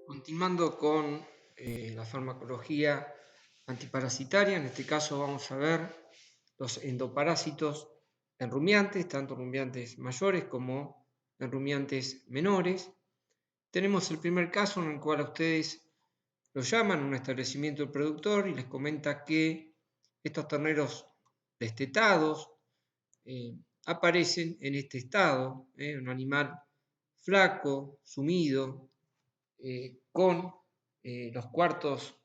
Continuando con la farmacología antiparasitaria, en este caso vamos a ver los endoparásitos en rumiantes, tanto rumiantes mayores como en rumiantes menores. Tenemos el primer caso en el cual a ustedes lo llaman a un establecimiento del productor y les comenta que estos terneros destetados aparecen en este estado, un animal flaco, sumido, con los cuartos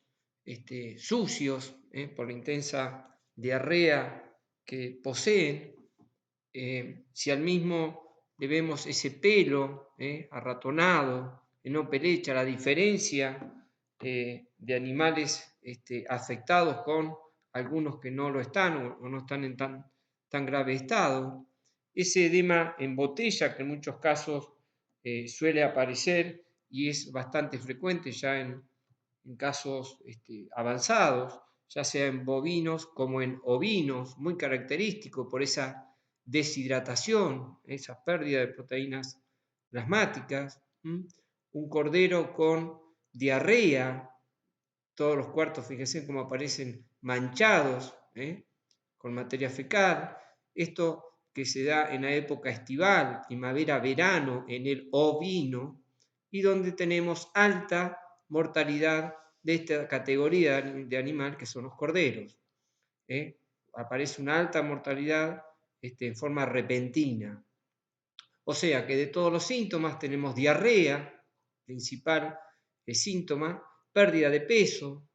sucios por la intensa diarrea que poseen. Si al mismo le vemos ese pelo arratonado, no pelecha, la diferencia de animales afectados con algunos que no lo están o no están en tan grave estado. Ese edema en botella que en muchos casos suele aparecer y es bastante frecuente ya en casos avanzados, ya sea en bovinos como en ovinos, muy característico por esa deshidratación, esa pérdida de proteínas plasmáticas. Un cordero con diarrea, todos los cuartos, fíjense cómo aparecen manchados con materia fecal. Esto que se da en la época estival, primavera, verano, en el ovino, y donde tenemos alta mortalidad de esta categoría de animal que son los corderos. Aparece una alta mortalidad en forma repentina. O sea que de todos los síntomas tenemos diarrea, principal síntoma, pérdida de peso,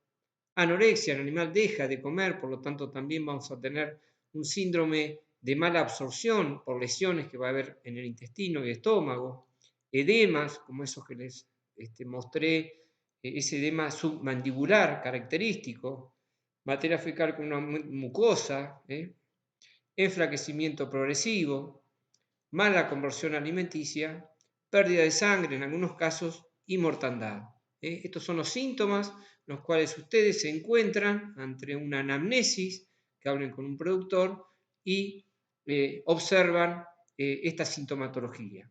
anorexia, el animal deja de comer, por lo tanto también vamos a tener un síndrome de mala absorción por lesiones que va a haber en el intestino y estómago, edemas, como esos que les mostré, ese edema submandibular característico, materia fecal con una mucosa, enflaquecimiento progresivo, mala conversión alimenticia, pérdida de sangre en algunos casos y mortandad. Estos son los síntomas en los cuales ustedes se encuentran ante una anamnesis, que hablen con un productor y observan esta sintomatología.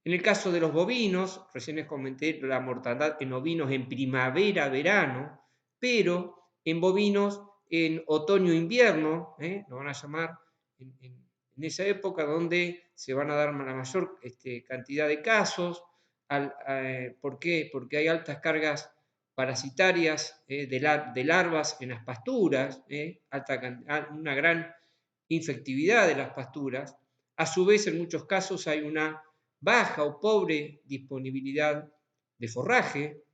En el caso de los bovinos, recién les comenté la mortandad en ovinos en primavera, verano, pero en bovinos en otoño-invierno, lo van a llamar en esa época donde se van a dar la mayor cantidad de casos. ¿Por qué? Porque hay altas cargas parasitarias de larvas en las pasturas, una gran infectividad de las pasturas. A su vez, en muchos casos hay una baja o pobre disponibilidad de forraje,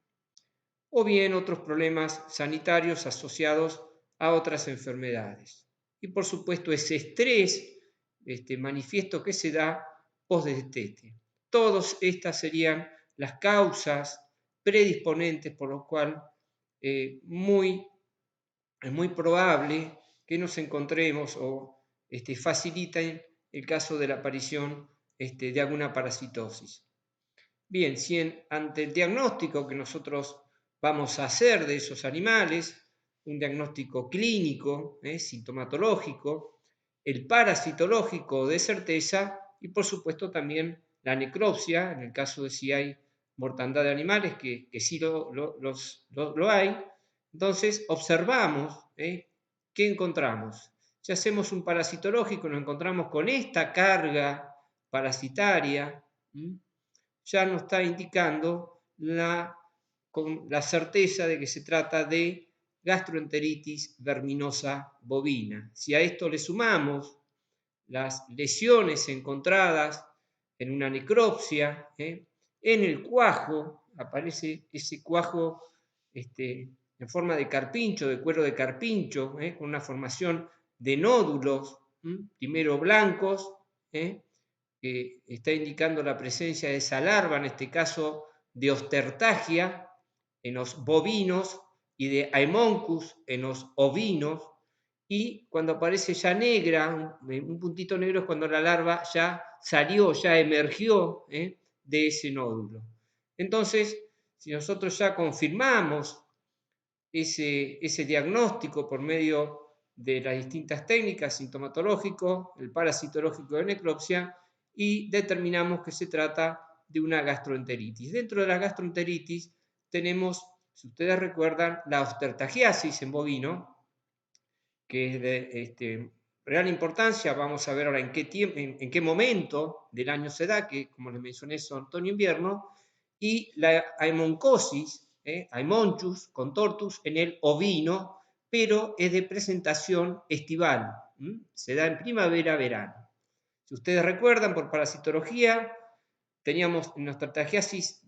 o bien otros problemas sanitarios asociados a otras enfermedades. Y por supuesto ese estrés manifiesto que se da post-destete. Todas estas serían las causas predisponentes por lo cual es muy probable que nos encontremos o faciliten el caso de la aparición de alguna parasitosis. Bien, si ante el diagnóstico que nosotros vamos a hacer de esos animales, un diagnóstico clínico, sintomatológico, el parasitológico de certeza y por supuesto también la necropsia, en el caso de si hay mortandad de animales, que sí lo hay, entonces observamos qué encontramos. Si hacemos un parasitológico nos encontramos con esta carga parasitaria, ya nos está indicando con la certeza de que se trata de gastroenteritis verminosa bovina. Si a esto le sumamos las lesiones encontradas en una necropsia, en el cuajo, aparece ese cuajo en forma de carpincho, de cuero de carpincho, con una formación de nódulos, primero blancos, que está indicando la presencia de esa larva, en este caso de Ostertagia en los bovinos y de Haemoncus en los ovinos, y cuando aparece ya negra, un puntito negro es cuando la larva ya salió, ya emergió de ese nódulo. Entonces, si nosotros ya confirmamos ese diagnóstico por medio de las distintas técnicas, sintomatológico, el parasitológico de necropsia, y determinamos que se trata de una gastroenteritis. Dentro de la gastroenteritis tenemos, si ustedes recuerdan, la osteoartragiasis en bovino, que es de real importancia. Vamos a ver ahora en qué momento del año se da, que como les mencioné son otoño-invierno, y la haimoncosis, Haemonchus contortus en el ovino, pero es de presentación estival, se da en primavera-verano. Si ustedes recuerdan, por parasitología, teníamos en osteoartragiasis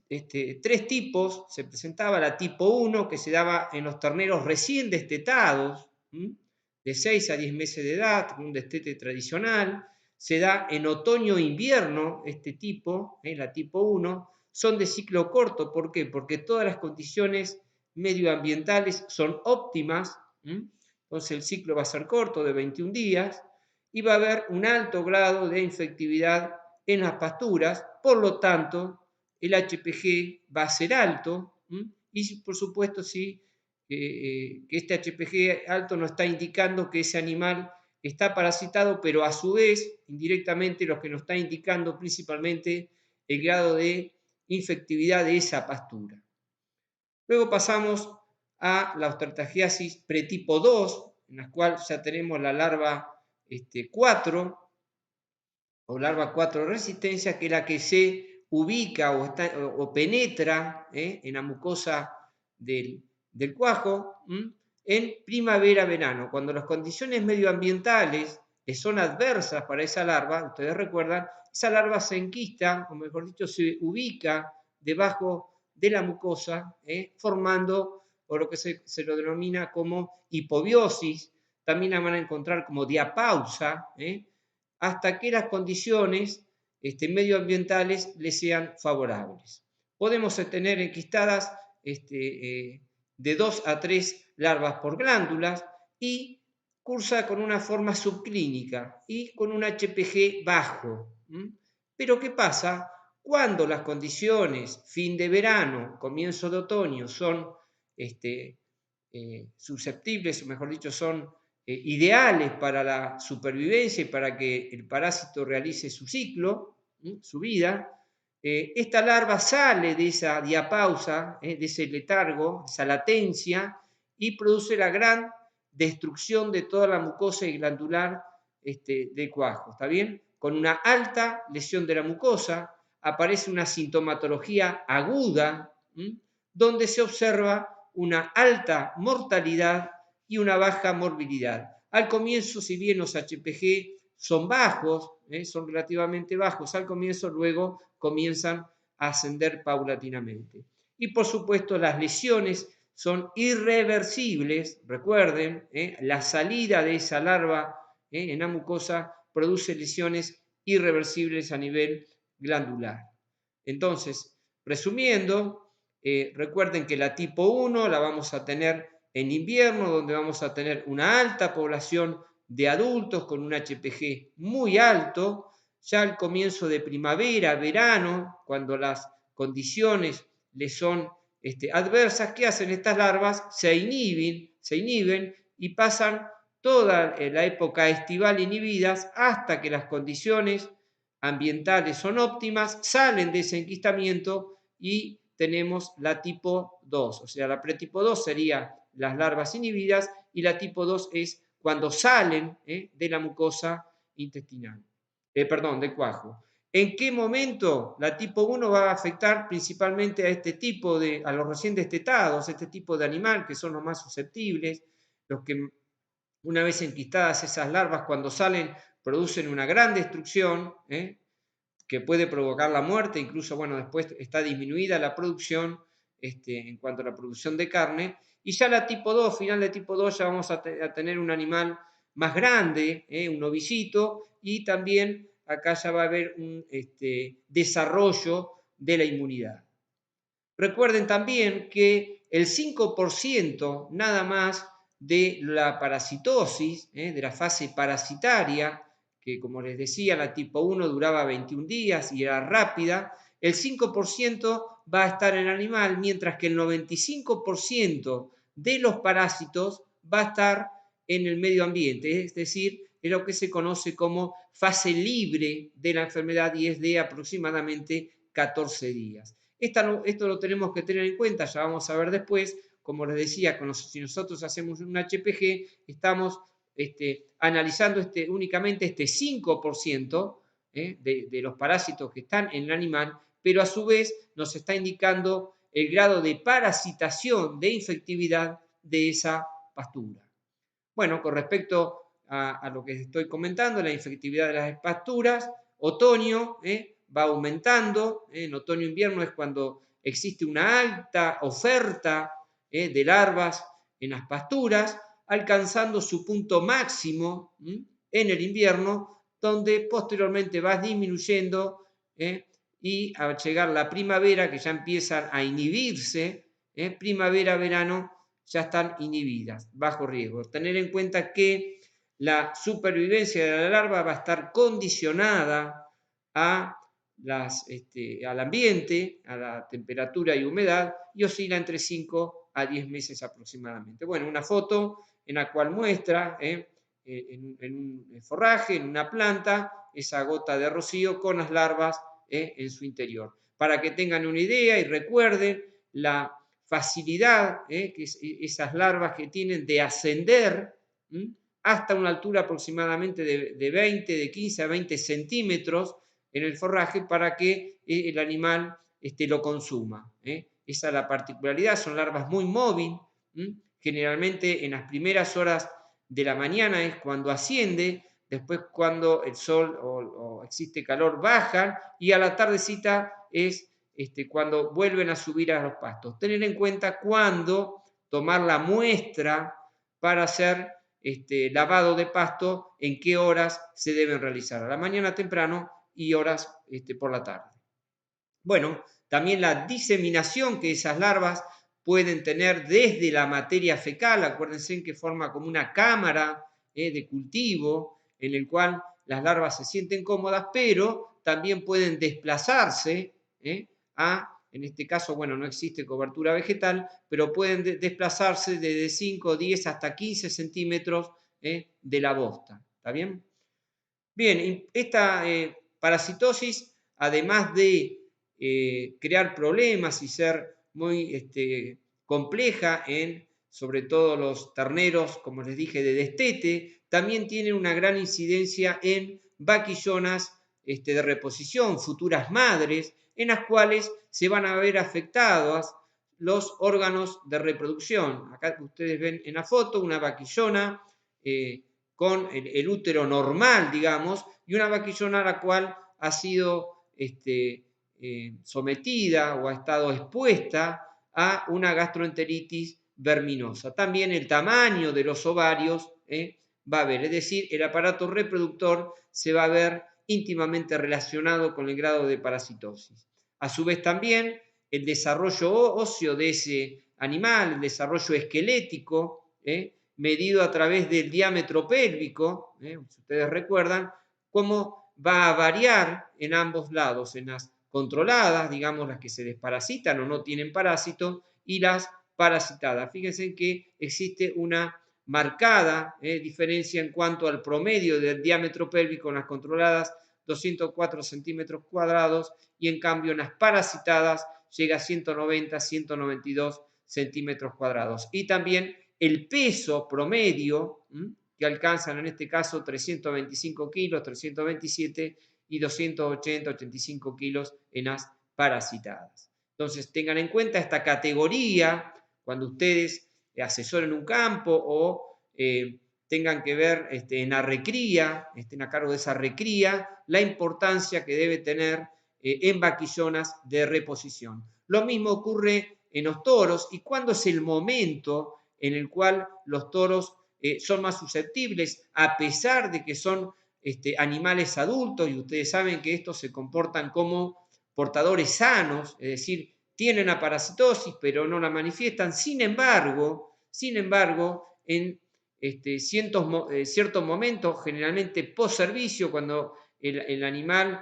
tres tipos. Se presentaba la tipo 1, que se daba en los terneros recién destetados, de 6 a 10 meses de edad, con un destete tradicional. Se da en otoño e invierno, este tipo, la tipo 1, son de ciclo corto. ¿Por qué? Porque todas las condiciones medioambientales son óptimas, entonces el ciclo va a ser corto, de 21 días, y va a haber un alto grado de infectividad en las pasturas. Por lo tanto, el HPG va a ser alto, y por supuesto sí, que este HPG alto nos está indicando que ese animal está parasitado, pero a su vez, indirectamente, lo que nos está indicando principalmente el grado de infectividad de esa pastura. Luego pasamos a la osteoartragiasis pretipo 2, en la cual ya tenemos la larva 4 o larva 4 de resistencia, que es la que se ubica o penetra en la mucosa del cuajo en primavera-verano, cuando las condiciones medioambientales son adversas para esa larva. Ustedes recuerdan, esa larva se enquista, o mejor dicho, se ubica debajo de la mucosa, formando o lo que se lo denomina como hipobiosis. También la van a encontrar como diapausa, hasta que las condiciones medioambientales les sean favorables. Podemos tener enquistadas de 2 a 3 larvas por glándulas, y cursa con una forma subclínica y con un HPG bajo. Pero ¿qué pasa? Cuando las condiciones fin de verano, comienzo de otoño son susceptibles, o mejor dicho, son ideales para la supervivencia y para que el parásito realice su ciclo, su vida, esta larva sale de esa diapausa, de ese letargo, esa latencia, y produce la gran destrucción de toda la mucosa y glandular del cuajo. ¿Está bien? Con una alta lesión de la mucosa, aparece una sintomatología aguda, donde se observa una alta mortalidad y una baja morbilidad. Al comienzo, si bien los HPG son bajos, son relativamente bajos al comienzo, luego comienzan a ascender paulatinamente. Y por supuesto, las lesiones son irreversibles. Recuerden, la salida de esa larva en la mucosa produce lesiones irreversibles a nivel glandular. Entonces, resumiendo, recuerden que la tipo 1 la vamos a tener en invierno, donde vamos a tener una alta población de adultos con un HPG muy alto. Ya al comienzo de primavera, verano, cuando las condiciones les son adversas, ¿qué hacen estas larvas? Se inhiben y pasan toda la época estival inhibidas hasta que las condiciones ambientales son óptimas, salen de ese enquistamiento y tenemos la tipo 2. O sea, la pretipo 2 sería las larvas inhibidas, y la tipo 2 es cuando salen de la mucosa intestinal, del cuajo. ¿En qué momento la tipo 1 va a afectar principalmente a los recién destetados, este tipo de animal, que son los más susceptibles, los que una vez enquistadas esas larvas, cuando salen, producen una gran destrucción, que puede provocar la muerte? Incluso, bueno, después está disminuida la producción en cuanto a la producción de carne. Y ya la tipo 2, final de tipo 2, ya vamos a tener un animal más grande, un ovicito, y también acá ya va a haber un desarrollo de la inmunidad. Recuerden también que el 5% nada más de la parasitosis, de la fase parasitaria, que como les decía, la tipo 1 duraba 21 días y era rápida, el 5% va a estar en el animal, mientras que el 95% de los parásitos va a estar en el medio ambiente, es decir, es lo que se conoce como fase libre de la enfermedad, y es de aproximadamente 14 días. Esto lo tenemos que tener en cuenta, ya vamos a ver después. Como les decía, si nosotros hacemos un HPG, estamos analizando únicamente este 5% de los parásitos que están en el animal, pero a su vez nos está indicando el grado de parasitación, de infectividad de esa pastura. Bueno, con respecto a lo que estoy comentando, la infectividad de las pasturas, otoño va aumentando. En otoño-invierno es cuando existe una alta oferta de larvas en las pasturas, alcanzando su punto máximo en el invierno, donde posteriormente va disminuyendo y al llegar la primavera, que ya empiezan a inhibirse, primavera-verano, ya están inhibidas, bajo riesgo. Tener en cuenta que la supervivencia de la larva va a estar condicionada al ambiente, a la temperatura y humedad, y oscila entre 5 a 10 meses aproximadamente. Bueno, una foto en la cual muestra en un forraje, en una planta, esa gota de rocío con las larvas en su interior. Para que tengan una idea y recuerden la facilidad que esas larvas que tienen de ascender hasta una altura aproximadamente de 20, de 15 a 20 centímetros en el forraje para que el animal lo consuma. Esa es la particularidad, son larvas muy móviles, generalmente en las primeras horas de la mañana es cuando asciende, después cuando el sol o existe calor bajan y a la tardecita es cuando vuelven a subir a los pastos. Tener en cuenta cuándo tomar la muestra para hacer lavado de pasto, en qué horas se deben realizar, a la mañana temprano y horas por la tarde. Bueno, también la diseminación que esas larvas pueden tener desde la materia fecal, acuérdense que forma como una cámara de cultivo en el cual las larvas se sienten cómodas, pero también pueden desplazarse en este caso, bueno, no existe cobertura vegetal, pero pueden desplazarse desde 5, 10 hasta 15 centímetros de la bosta. ¿Está bien? Bien, esta parasitosis, además de crear problemas y ser muy compleja en, sobre todo los terneros, como les dije, de destete, también tiene una gran incidencia en vaquillonas de reposición, futuras madres, en las cuales se van a ver afectados los órganos de reproducción. Acá ustedes ven en la foto una vaquillona con el útero normal, digamos, y una vaquillona a la cual ha sido sometida o ha estado expuesta a una gastroenteritis verminosa. También el tamaño de los ovarios va a ver, es decir, el aparato reproductor se va a ver íntimamente relacionado con el grado de parasitosis. A su vez también el desarrollo óseo de ese animal, el desarrollo esquelético, medido a través del diámetro pélvico, si ustedes recuerdan, cómo va a variar en ambos lados, en las controladas, digamos, las que se desparasitan o no tienen parásito, y las parasitadas. Fíjense que existe una marcada diferencia en cuanto al promedio del diámetro pélvico en las controladas, 204 centímetros cuadrados, y en cambio en las parasitadas llega a 190, 192 centímetros cuadrados. Y también el peso promedio, que alcanzan en este caso 325 kilos, 327 y 280, 85 kilos en las parasitadas. Entonces tengan en cuenta esta categoría cuando ustedes asesoren un campo o tengan que ver en la recría, estén a cargo de esa recría, la importancia que debe tener en vaquillonas de reposición. Lo mismo ocurre en los toros. ¿Y cuándo es el momento en el cual los toros son más susceptibles, a pesar de que son animales adultos, y ustedes saben que estos se comportan como portadores sanos, es decir, tienen la parasitosis, pero no la manifiestan? Sin embargo, en ciertos momentos, generalmente post servicio, cuando el animal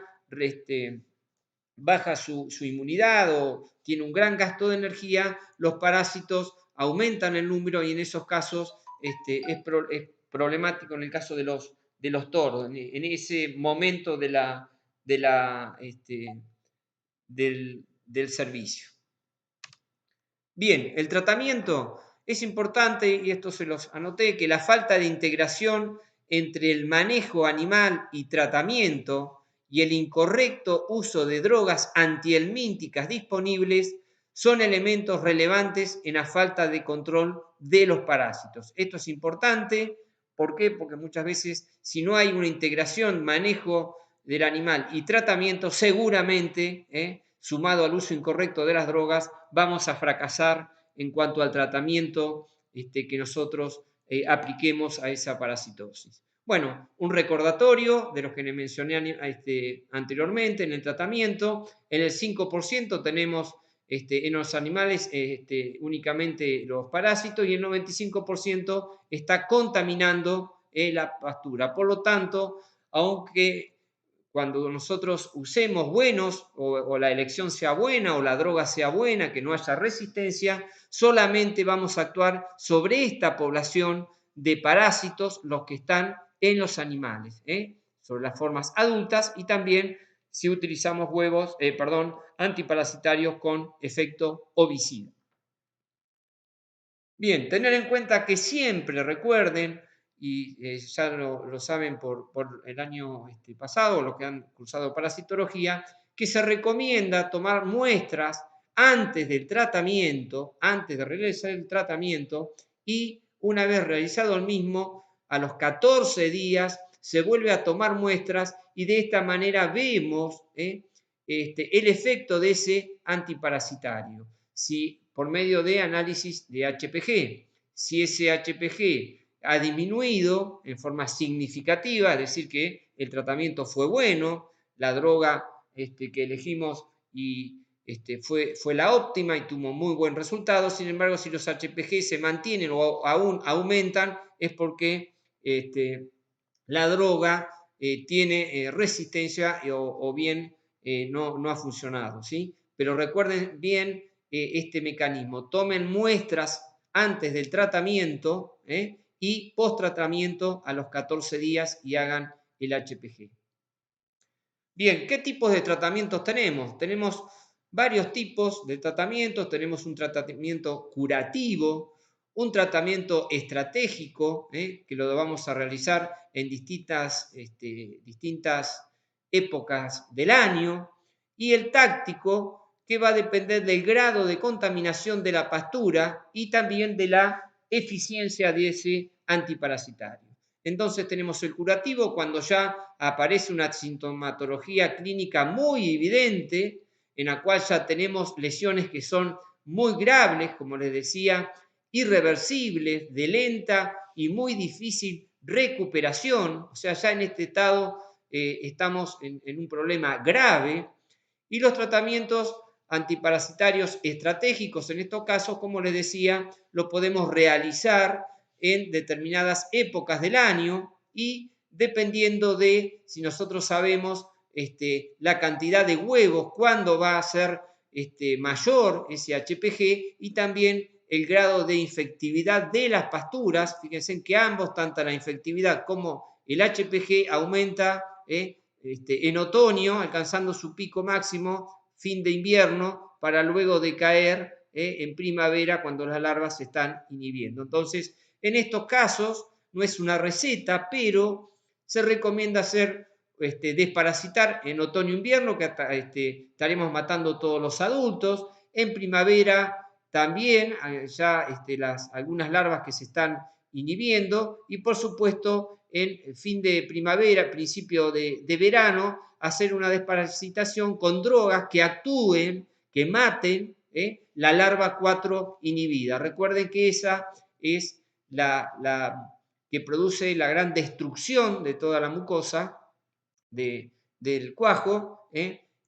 baja su inmunidad o tiene un gran gasto de energía, los parásitos aumentan el número y en esos casos es problemático en el caso de los toros, en ese momento de la del servicio. Bien, el tratamiento es importante, y esto se los anoté, que la falta de integración entre el manejo animal y tratamiento y el incorrecto uso de drogas antihelmínticas disponibles son elementos relevantes en la falta de control de los parásitos. Esto es importante, ¿por qué? Porque muchas veces si no hay una integración, manejo del animal y tratamiento, seguramente, sumado al uso incorrecto de las drogas, vamos a fracasar en cuanto al tratamiento que nosotros apliquemos a esa parasitosis. Bueno, un recordatorio de los que les mencioné anteriormente en el tratamiento. En el 5% tenemos en los animales únicamente los parásitos y el 95% está contaminando la pastura. Por lo tanto, aunque cuando nosotros usemos buenos o la elección sea buena o la droga sea buena, que no haya resistencia, solamente vamos a actuar sobre esta población de parásitos, los que están en los animales, sobre las formas adultas y también si utilizamos antiparasitarios con efecto ovicida. Bien, tener en cuenta que siempre recuerden, y ya lo saben por el año pasado, los que han cursado parasitología, que se recomienda tomar muestras antes del tratamiento, antes de realizar el tratamiento, y una vez realizado el mismo, a los 14 días se vuelve a tomar muestras y de esta manera vemos el efecto de ese antiparasitario. Si por medio de análisis de HPG, si ese HPG ha disminuido en forma significativa, es decir, que el tratamiento fue bueno, la droga que elegimos y fue la óptima y tuvo muy buen resultado. Sin embargo, si los HPG se mantienen o aún aumentan, es porque la droga tiene resistencia o bien no ha funcionado, ¿sí? Pero recuerden bien este mecanismo. Tomen muestras antes del tratamiento y post tratamiento a los 14 días y hagan el HPG. Bien, ¿qué tipos de tratamientos tenemos? Tenemos varios tipos de tratamientos. Tenemos un tratamiento curativo, un tratamiento estratégico, que lo vamos a realizar en distintas épocas del año, y el táctico, que va a depender del grado de contaminación de la pastura y también de la eficiencia de ese antiparasitario. Entonces tenemos el curativo cuando ya aparece una sintomatología clínica muy evidente, en la cual ya tenemos lesiones que son muy graves, como les decía, irreversibles, de lenta y muy difícil recuperación. O sea, ya en este estado estamos en un problema grave. Y los tratamientos antiparasitarios estratégicos, en estos casos, como les decía, lo podemos realizar en determinadas épocas del año y dependiendo de si nosotros sabemos la cantidad de huevos, cuándo va a ser mayor ese HPG y también el grado de infectividad de las pasturas. Fíjense en que ambos, tanto la infectividad como el HPG, aumenta en otoño, alcanzando su pico máximo fin de invierno, para luego decaer en primavera cuando las larvas se están inhibiendo. Entonces, en estos casos no es una receta, pero se recomienda hacer desparasitar en otoño-invierno, que estaremos matando todos los adultos. En primavera también ya algunas larvas que se están inhibiendo, y por supuesto en fin de primavera, principio de verano, hacer una desparasitación con drogas que actúen, que maten la larva 4 inhibida. Recuerden que esa es la que produce la gran destrucción de toda la mucosa del cuajo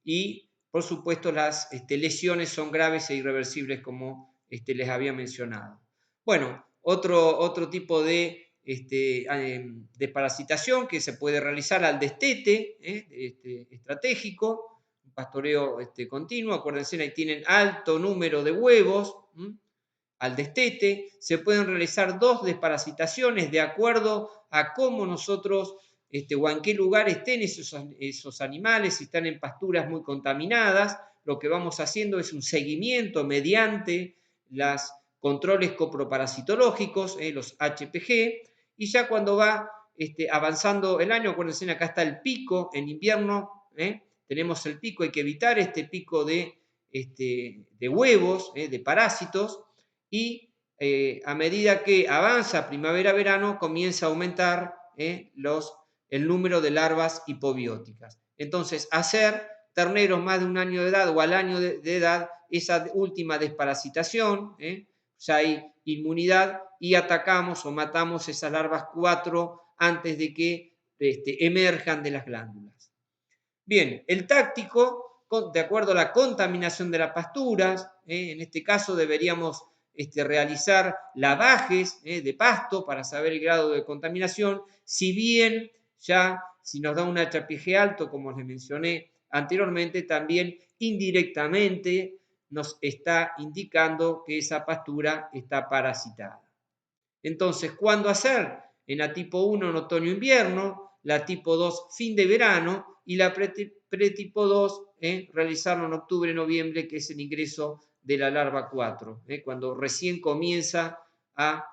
y por supuesto las lesiones son graves e irreversibles, como les había mencionado. Bueno, otro tipo de desparasitación que se puede realizar al destete estratégico, un pastoreo continuo. Acuérdense, ahí tienen alto número de huevos. Al destete se pueden realizar 2 desparasitaciones de acuerdo a cómo nosotros o en qué lugar estén esos animales, si están en pasturas muy contaminadas. lo que vamos haciendo es un seguimiento mediante los controles coproparasitológicos, los HPG, y ya cuando va avanzando el año, acuérdense, acá está el pico en invierno, tenemos el pico, hay que evitar este pico de huevos, de parásitos, y a medida que avanza primavera-verano, comienza a aumentar el número de larvas hipobióticas. Entonces, hacer terneros más de un año de edad o al año de edad, esa última desparasitación, ya hay inmunidad y atacamos o matamos esas larvas 4 antes de que emerjan de las glándulas. Bien, el táctico, de acuerdo a la contaminación de las pasturas, en este caso deberíamos realizar lavajes de pasto para saber el grado de contaminación, si bien ya si nos da un HPG alto, como les mencioné anteriormente, también indirectamente nos está indicando que esa pastura está parasitada. Entonces, ¿cuándo hacer? En la tipo 1 en otoño-invierno, la tipo 2 fin de verano y la pretipo 2 realizarlo en octubre-noviembre, que es el ingreso de la larva 4, cuando recién comienza a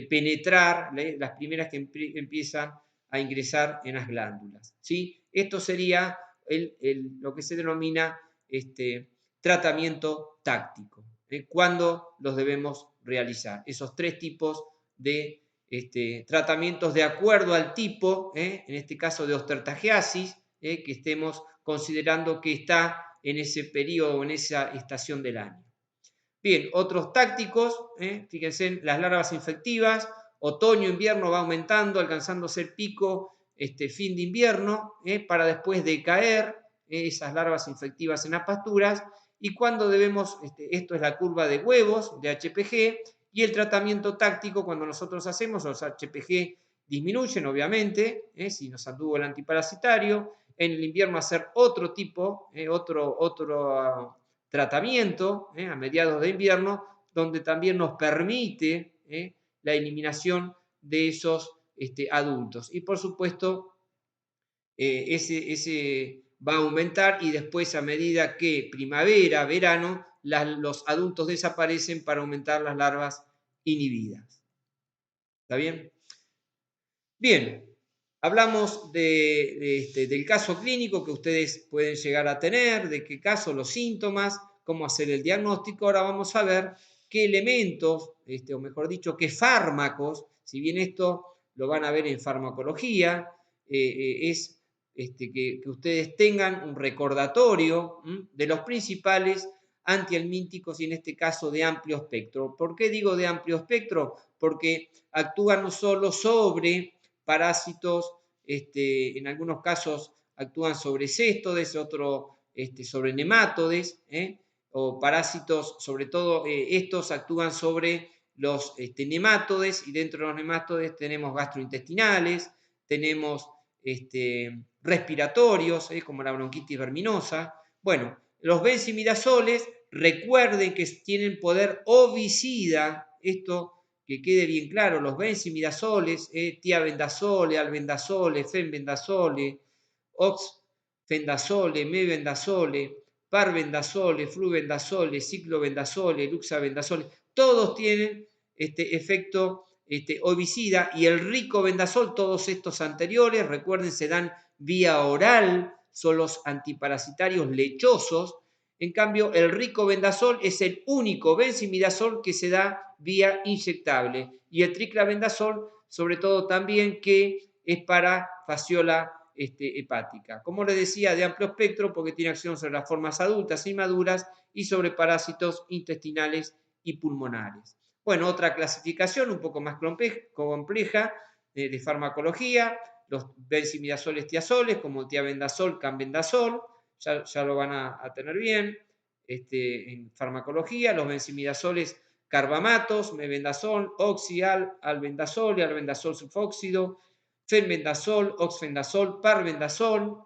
penetrar las primeras que empiezan a ingresar en las glándulas. ¿Sí? Esto sería lo que se denomina tratamiento táctico. ¿Cuándo los debemos realizar? Esos 3 tipos de tratamientos de acuerdo al tipo, en este caso de ostertagiasis, que estemos considerando que está en ese periodo o en esa estación del año. Bien, otros tácticos, fíjense en las larvas infectivas, otoño-invierno va aumentando, alcanzándose el pico fin de invierno, para después decaer esas larvas infectivas en las pasturas. Y cuando debemos, esto es la curva de huevos de HPG, y el tratamiento táctico, cuando nosotros hacemos, los HPG disminuyen, obviamente, si nos anduvo el antiparasitario. En el invierno hacer otro tipo, otro tratamiento a mediados de invierno, donde también nos permite la eliminación de esos adultos. Y por supuesto, ese va a aumentar y después a medida que primavera, verano, los adultos desaparecen para aumentar las larvas inhibidas. ¿Está bien? Bien, hablamos del caso clínico que ustedes pueden llegar a tener, de qué caso, los síntomas, cómo hacer el diagnóstico. Ahora vamos a ver qué elementos, o mejor dicho, qué fármacos, si bien esto lo van a ver en farmacología, es que ustedes tengan un recordatorio de los principales antihelmínticos y en este caso de amplio espectro. ¿Por qué digo de amplio espectro? Porque actúan no solo sobre parásitos, en algunos casos actúan sobre céstodes, sobre nemátodes, o parásitos, sobre todo estos actúan sobre los nemátodes, y dentro de los nemátodes tenemos gastrointestinales, tenemos respiratorios, como la bronquitis verminosa. Bueno, los benzimidazoles, recuerden que tienen poder ovicida, esto que quede bien claro, los benzimidazoles, tiabendazole, albendazole, fenbendazole, oxfendazole, mebendazole, parbendazole, flubendazole, ciclobendazole, luxabendazole, todos tienen efecto ovicida, y el ricobendazol, todos estos anteriores, recuerden, se dan vía oral, son los antiparasitarios lechosos. En cambio, el ricobendazol es el único benzimidazol que se da vía inyectable, y el triclabendazol, sobre todo también, que es para fasciola hepática. Como les decía, de amplio espectro, porque tiene acción sobre las formas adultas y maduras y sobre parásitos intestinales y pulmonares. Bueno, otra clasificación un poco más compleja de farmacología, los benzimidazoles tiazoles, como el tiabendazol, cambendazol, ya lo van a tener bien en farmacología, los benzimidazoles carbamatos, mebendazol, oxial, albendazol y albendazol sulfóxido, fenbendazol, oxfendazol, parbendazol,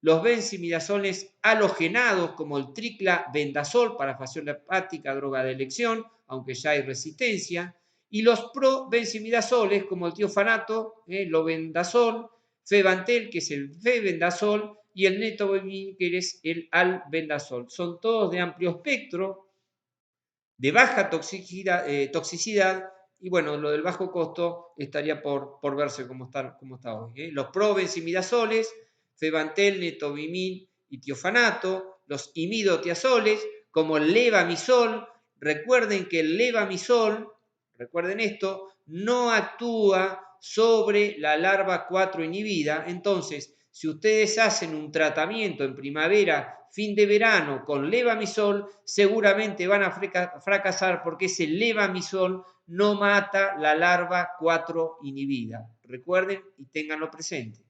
los benzimidazoles halogenados como el triclabendazol para fasciola hepática, droga de elección, aunque ya hay resistencia, y los probenzimidazoles como el tiofanato, lobendazol, febantel, que es el febendazol, y el netobimin, que es el albendazol. Son todos de amplio espectro, de baja toxicidad, y bueno, lo del bajo costo estaría por verse cómo está hoy. Los provenzimidazoles, febantel, netobimin y tiofanato, los imidotiazoles, como el levamisol. Recuerden que el levamisol, recuerden esto, no actúa sobre la larva 4 inhibida. Entonces, si ustedes hacen un tratamiento en primavera, fin de verano con levamisol, seguramente van a fracasar porque ese levamisol no mata la larva 4 inhibida. Recuerden y ténganlo presente.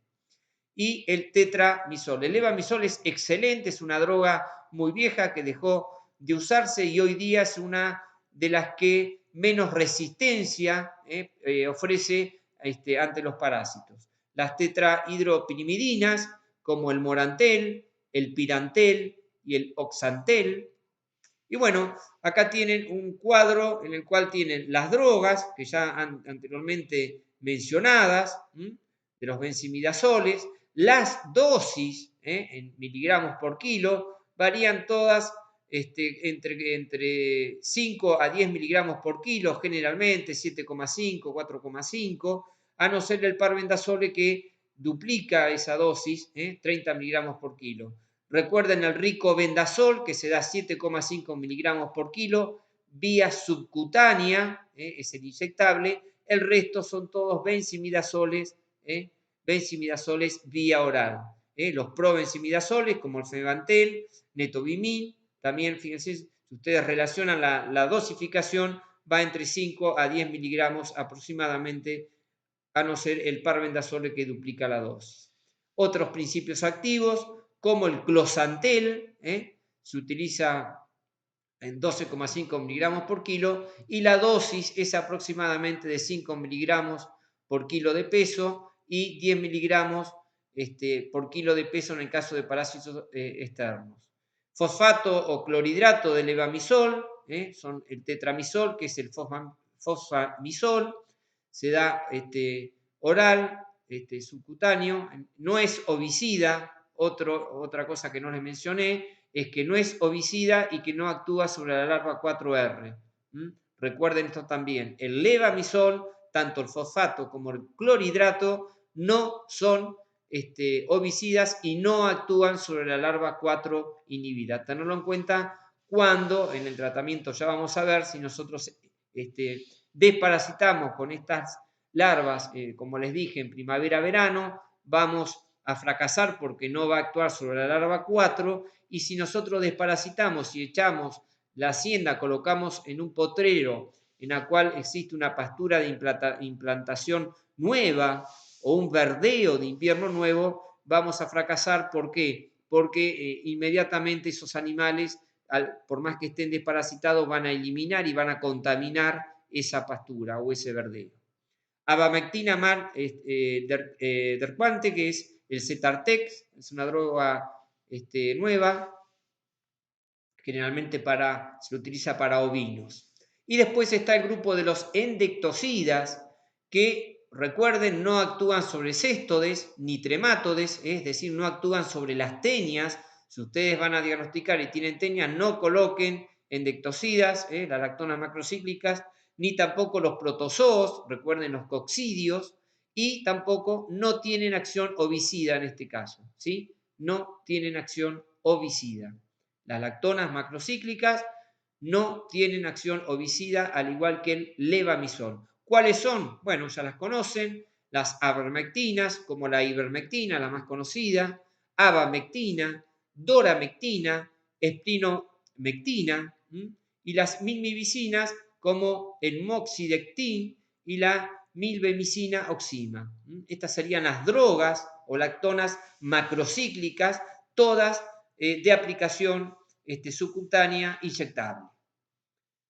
Y el tetramisol. El levamisol es excelente, es una droga muy vieja que dejó de usarse y hoy día es una de las que menos resistencia ofrece ante los parásitos. Las tetrahidropirimidinas, como el morantel, el pirantel y el oxantel. Y bueno, acá tienen un cuadro en el cual tienen las drogas, que ya anteriormente mencionadas, de los benzimidazoles, las dosis en miligramos por kilo, varían todas entre 5 a 10 miligramos por kilo, generalmente 7,5, 4,5, a no ser el parbendazole que duplica esa dosis, 30 miligramos por kilo. Recuerden el ricobendazol, que se da 7,5 miligramos por kilo, vía subcutánea, es el inyectable. El resto son todos benzimidazoles, vía oral. Los provenzimidazoles, como el febantel, netobimin, también fíjense, si ustedes relacionan la dosificación, va entre 5 a 10 miligramos aproximadamente, a no ser el parbendazole que duplica la dosis. Otros principios activos, como el closantel, se utiliza en 12,5 miligramos por kilo y la dosis es aproximadamente de 5 miligramos por kilo de peso y 10 miligramos por kilo de peso en el caso de parásitos externos. Fosfato o clorhidrato de levamisol, son el tetramizol, que es el fosfamisol, se da oral, subcutáneo, no es ovicida. Otra cosa que no les mencioné es que no es ovicida y que no actúa sobre la larva 4R. Recuerden esto también, el levamisol, tanto el fosfato como el clorhidrato, no son ovicidas y no actúan sobre la larva 4 inhibida. Tenerlo en cuenta cuando en el tratamiento ya vamos a ver si nosotros desparasitamos con estas larvas, como les dije, en primavera-verano, vamos a fracasar porque no va a actuar sobre la larva 4, y si nosotros desparasitamos y echamos la hacienda, colocamos en un potrero en la cual existe una pastura de implantación nueva o un verdeo de invierno nuevo, vamos a fracasar. ¿Por qué? Porque inmediatamente esos animales, por más que estén desparasitados, van a eliminar y van a contaminar esa pastura o ese verdeo. Abamectina derquante, que es el Cetartex, es una droga nueva, generalmente se lo utiliza para ovinos. Y después está el grupo de los endectocidas, que recuerden, no actúan sobre céstodes ni tremátodes, es decir, no actúan sobre las tenias. Si ustedes van a diagnosticar y tienen tenias, no coloquen endectocidas, las lactonas macrocíclicas, ni tampoco los protozoos, recuerden los coccidios, y tampoco no tienen acción ovicida en este caso, ¿sí? No tienen acción ovicida. Las lactonas macrocíclicas no tienen acción ovicida, al igual que el levamisol. ¿Cuáles son? Bueno, ya las conocen, las avermectinas, como la ivermectina, la más conocida, abamectina, doramectina, esplinomectina, y las milmivicinas, como el moxidectin y la milbemicina oxima. Estas serían las drogas o lactonas macrocíclicas, todas de aplicación subcutánea inyectable.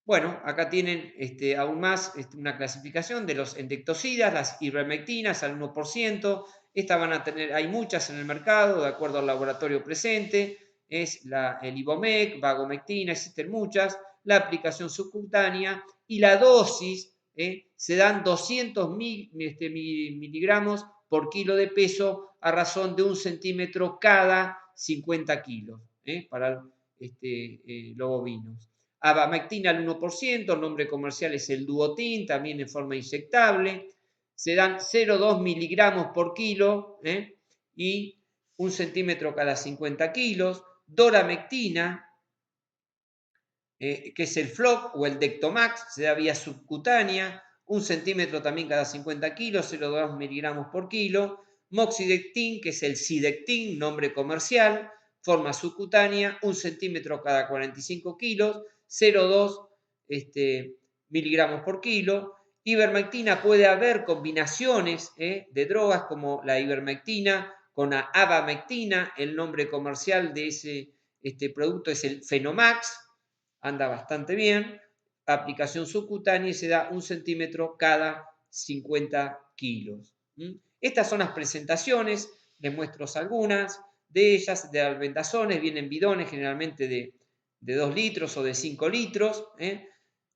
Bueno, acá tienen aún más una clasificación de los endectocidas, las ivermectinas al 1%. Estas van a tener, hay muchas en el mercado, de acuerdo al laboratorio presente. Es el Ivomec, Vagomectina, existen muchas. La aplicación subcutánea y la dosis se dan 200 miligramos por kilo de peso a razón de 1 centímetro cada 50 kilos para los bovinos. Abamectina al 1%, el nombre comercial es el Duotin, también en forma inyectable. Se dan 0,2 miligramos por kilo y 1 centímetro cada 50 kilos. Doramectina, que es el Floc o el Dectomax, se da vía subcutánea, 1 centímetro también cada 50 kilos, 0,2 miligramos por kilo. Moxidectin, que es el Cidectin, nombre comercial, forma subcutánea, 1 centímetro cada 45 kilos, 0,2 miligramos por kilo. Ivermectina, puede haber combinaciones de drogas como la ivermectina con la abamectina, el nombre comercial de ese producto es el Fenomax, anda bastante bien, aplicación subcutánea y se da 1 centímetro cada 50 kilos. Estas son las presentaciones, les muestro algunas de ellas, de albendazones, vienen bidones generalmente de 2 litros o de 5 litros,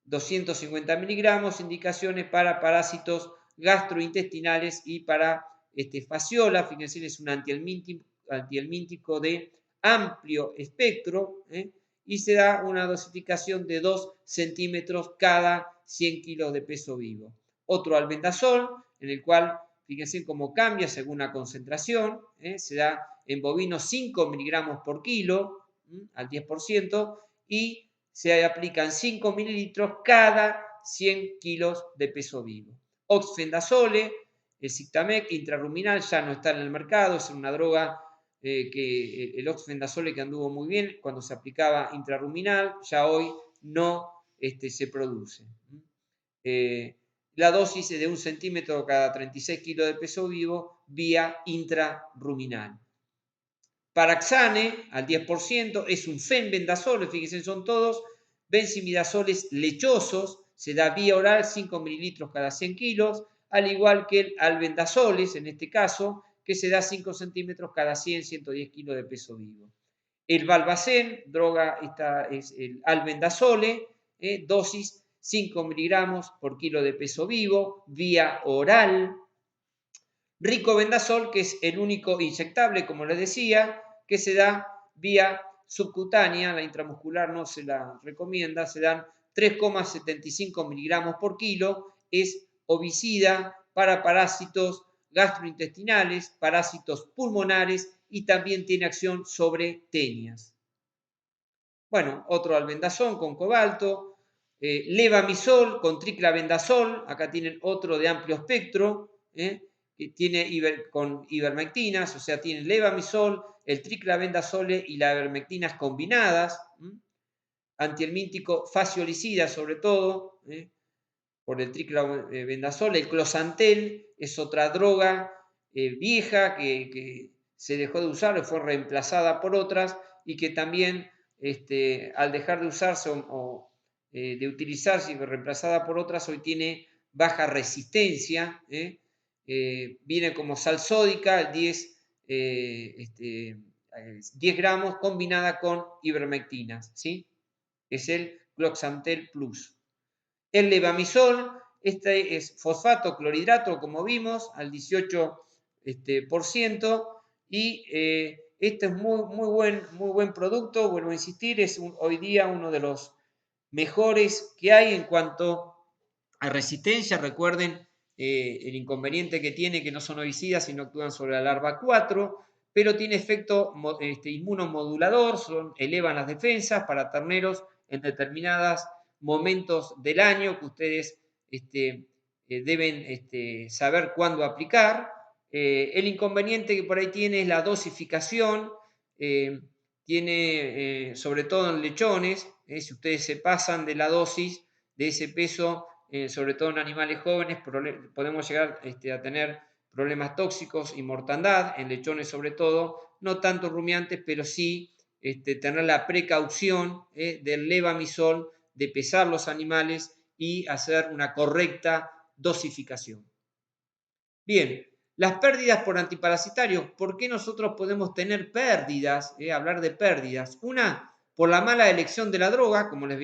250 miligramos, indicaciones para parásitos gastrointestinales y para fasciola, fíjense, es un antihelmíntico de amplio espectro, y se da una dosificación de 2 centímetros cada 100 kilos de peso vivo. Otro albendazol, en el cual, fíjense cómo cambia según la concentración, se da en bovinos 5 miligramos por kilo, al 10%, y se aplican 5 mililitros cada 100 kilos de peso vivo. Oxfendazole, el Zictamec intrarruminal ya no está en el mercado, es una droga que el oxfendazole que anduvo muy bien cuando se aplicaba intrarruminal, ya hoy no se produce. La dosis es de 1 centímetro cada 36 kilos de peso vivo vía intrarruminal. Paraxane al 10% es un fenbendazole, fíjense, son todos benzimidazoles lechosos, se da vía oral 5 mililitros cada 100 kilos, al igual que el albendazoles, en este caso, que se da 5 centímetros cada 100-110 kilos de peso vivo. El Valbacen, droga, esta es el albendazole, dosis 5 miligramos por kilo de peso vivo, vía oral. Ricobendazol, que es el único inyectable, como les decía, que se da vía subcutánea, la intramuscular no se la recomienda, se dan 3,75 miligramos por kilo, es ovicida para parásitos gastrointestinales, parásitos pulmonares y también tiene acción sobre tenias. Bueno, otro albendazol con cobalto, levamisol con triclavendazol, acá tienen otro de amplio espectro, tiene con ivermectinas, o sea, tiene levamisol, el triclavendazole y la ivermectinas combinadas, antihelmíntico fasciolicida sobre todo, por el triclavendazole. El closantel es otra droga vieja que se dejó de usar o fue reemplazada por otras y que también al dejar de usarse o de utilizarse y reemplazada por otras, hoy tiene baja resistencia, viene como sal sódica, 10 gramos combinada con ivermectinas, ¿sí? Es el Cloxantel Plus. El levamisol, este es fosfato clorhidrato, como vimos, al 18%, y este es muy buen producto, vuelvo a insistir, es hoy día uno de los mejores que hay en cuanto a resistencia. Recuerden el inconveniente que tiene, que no son herbicidas, sino actúan sobre la larva 4, pero tiene efecto inmunomodulador, elevan las defensas para terneros en determinados momentos del año que ustedes deben saber cuándo aplicar. El inconveniente que por ahí tiene es la dosificación, tiene sobre todo en lechones, si ustedes se pasan de la dosis de ese peso, sobre todo en animales jóvenes, podemos llegar a tener problemas tóxicos y mortandad, en lechones sobre todo, no tanto rumiantes, pero sí tener la precaución del levamisol, de pesar los animales y hacer una correcta dosificación. Bien, las pérdidas por antiparasitarios. ¿Por qué nosotros podemos tener pérdidas? Hablar de pérdidas. Una, por la mala elección de la droga, como les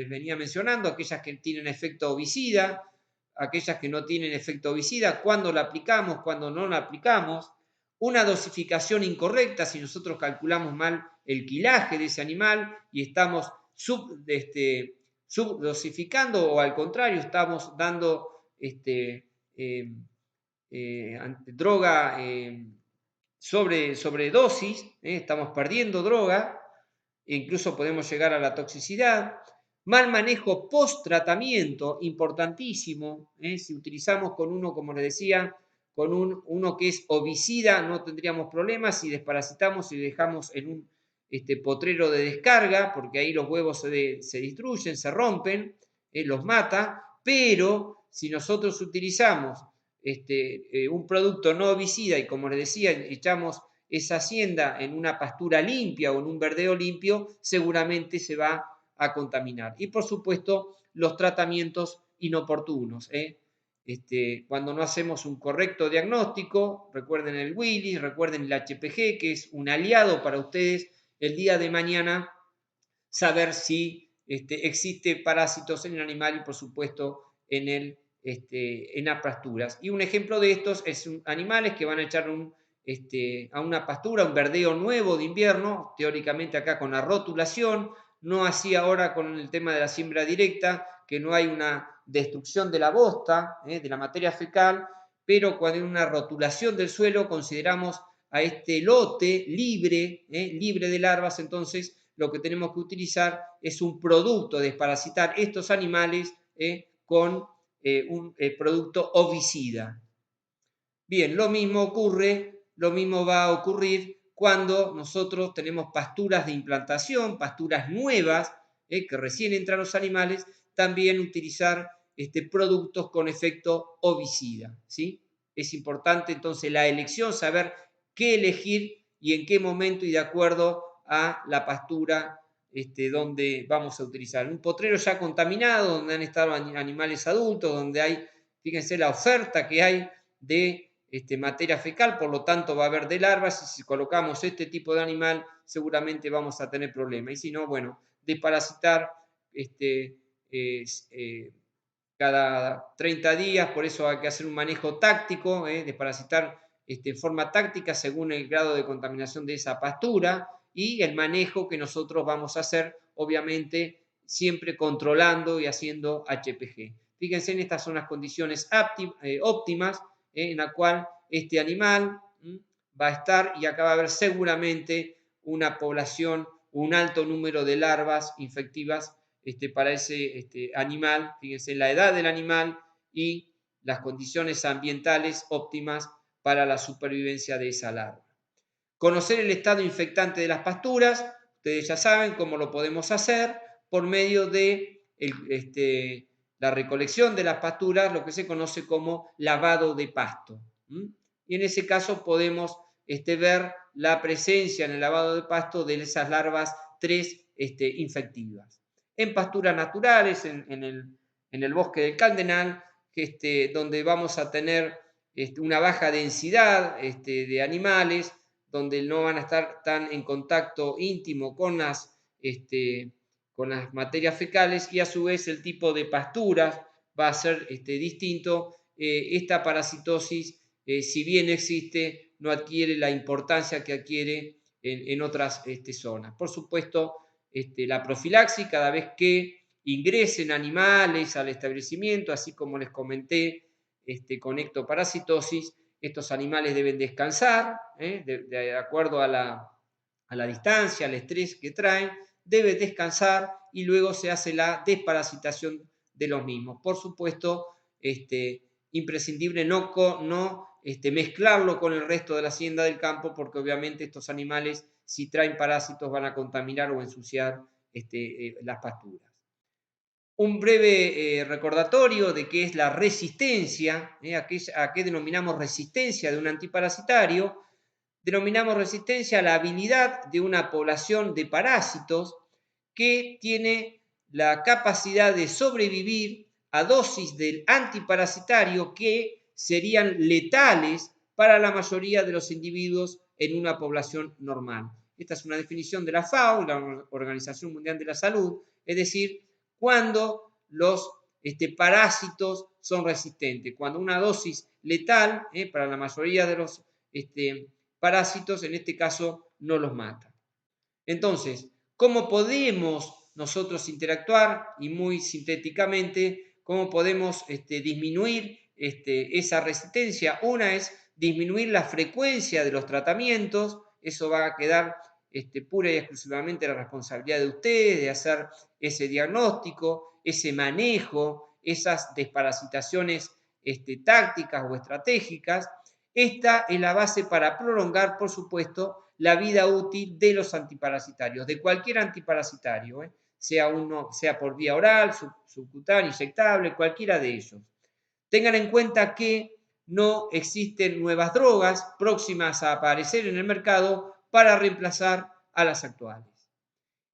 venía mencionando, aquellas que tienen efecto ovicida, aquellas que no tienen efecto ovicida, cuándo la aplicamos, cuándo no la aplicamos, una dosificación incorrecta, si nosotros calculamos mal el quilaje de ese animal y estamos subdosificando o al contrario, estamos dando droga sobredosis, estamos perdiendo droga, e incluso podemos llegar a la toxicidad. Mal manejo post-tratamiento, importantísimo. Si utilizamos con uno, como les decía, con uno que es ovicida, no tendríamos problemas. Si desparasitamos y dejamos en un potrero de descarga, porque ahí los huevos se destruyen, se rompen, los mata. Pero si nosotros utilizamos un producto no ovicida y, como les decía, echamos esa hacienda en una pastura limpia o en un verdeo limpio, seguramente se va a contaminar. Y por supuesto, los tratamientos inoportunos. Cuando no hacemos un correcto diagnóstico, recuerden el Willis, recuerden el HPG, que es un aliado para ustedes el día de mañana, saber si existe parásitos en el animal y por supuesto en las pasturas. Y un ejemplo de estos es animales que van a echar a una pastura, un verdeo nuevo de invierno, teóricamente acá con la rotulación, no así ahora con el tema de la siembra directa, que no hay una destrucción de la bosta, de la materia fecal, pero cuando hay una rotulación del suelo consideramos a este lote libre, libre de larvas, entonces lo que tenemos que utilizar es un producto de desparasitar estos animales con un producto ovicida. Bien, lo mismo va a ocurrir cuando nosotros tenemos pasturas de implantación, pasturas nuevas, que recién entran los animales, también utilizar productos con efecto ovicida, ¿sí? Es importante entonces la elección, saber qué elegir y en qué momento y de acuerdo a la pastura donde vamos a utilizar. Un potrero ya contaminado, donde han estado animales adultos, donde hay, fíjense la oferta que hay de materia fecal, por lo tanto va a haber de larvas, y si colocamos este tipo de animal seguramente vamos a tener problemas. Y si no, bueno, desparasitar cada 30 días, por eso hay que hacer un manejo táctico, desparasitar en forma táctica según el grado de contaminación de esa pastura y el manejo que nosotros vamos a hacer, obviamente, siempre controlando y haciendo HPG. Fíjense, en estas son las condiciones óptimas en la cual este animal va a estar, y acá va a haber seguramente una población, un alto número de larvas infectivas para ese animal. Fíjense la edad del animal y las condiciones ambientales óptimas para la supervivencia de esa larva. Conocer el estado infectante de las pasturas, ustedes ya saben cómo lo podemos hacer por medio de la recolección de las pasturas, lo que se conoce como lavado de pasto. Y en ese caso podemos ver la presencia en el lavado de pasto de esas larvas 3 infectivas. En pasturas naturales, en el bosque del Caldenal, donde vamos a tener una baja densidad de animales, donde no van a estar tan en contacto íntimo con las materias fecales, y a su vez el tipo de pasturas va a ser distinto. Esta parasitosis, si bien existe, no adquiere la importancia que adquiere en otras zonas. Por supuesto, la profilaxis cada vez que ingresen animales al establecimiento, así como les comenté con ectoparasitosis, estos animales deben descansar, de acuerdo a la distancia, al estrés que traen, debe descansar y luego se hace la desparasitación de los mismos. Por supuesto, imprescindible no mezclarlo con el resto de la hacienda del campo, porque obviamente estos animales, si traen parásitos, van a contaminar o ensuciar las pasturas. Un breve recordatorio de qué es la resistencia, a qué denominamos resistencia de un antiparasitario. Denominamos resistencia a la habilidad de una población de parásitos que tiene la capacidad de sobrevivir a dosis del antiparasitario que serían letales para la mayoría de los individuos en una población normal. Esta es una definición de la FAO, la Organización Mundial de la Salud, es decir, cuando los parásitos son resistentes. Cuando una dosis letal, para la mayoría de los parásitos, en este caso, no los mata. Entonces, ¿cómo podemos nosotros interactuar? Y muy sintéticamente, ¿cómo podemos disminuir esa resistencia? Una es disminuir la frecuencia de los tratamientos. Eso va a quedar pura y exclusivamente la responsabilidad de ustedes, de hacer ese diagnóstico, ese manejo, esas desparasitaciones tácticas o estratégicas. Esta es la base para prolongar, por supuesto, la vida útil de los antiparasitarios, de cualquier antiparasitario, sea por vía oral, subcutánea, inyectable, cualquiera de ellos. Tengan en cuenta que no existen nuevas drogas próximas a aparecer en el mercado para reemplazar a las actuales.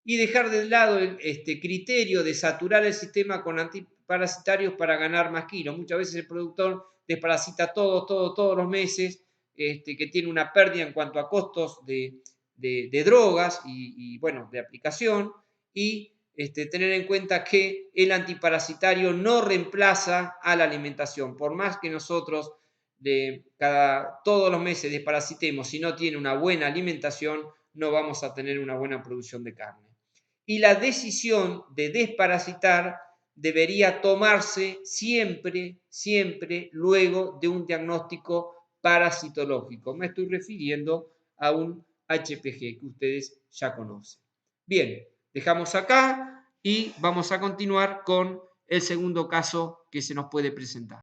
Y dejar de lado este criterio de saturar el sistema con antiparasitarios para ganar más kilos. Muchas veces el productor desparasita todos los meses, que tiene una pérdida en cuanto a costos de drogas y, bueno, de aplicación, y tener en cuenta que el antiparasitario no reemplaza a la alimentación. Por más que nosotros todos los meses desparasitemos, si no tiene una buena alimentación, no vamos a tener una buena producción de carne. Y la decisión de desparasitar debería tomarse siempre luego de un diagnóstico parasitológico. Me estoy refiriendo a un HPG que ustedes ya conocen. Bien, dejamos acá y vamos a continuar con el segundo caso que se nos puede presentar.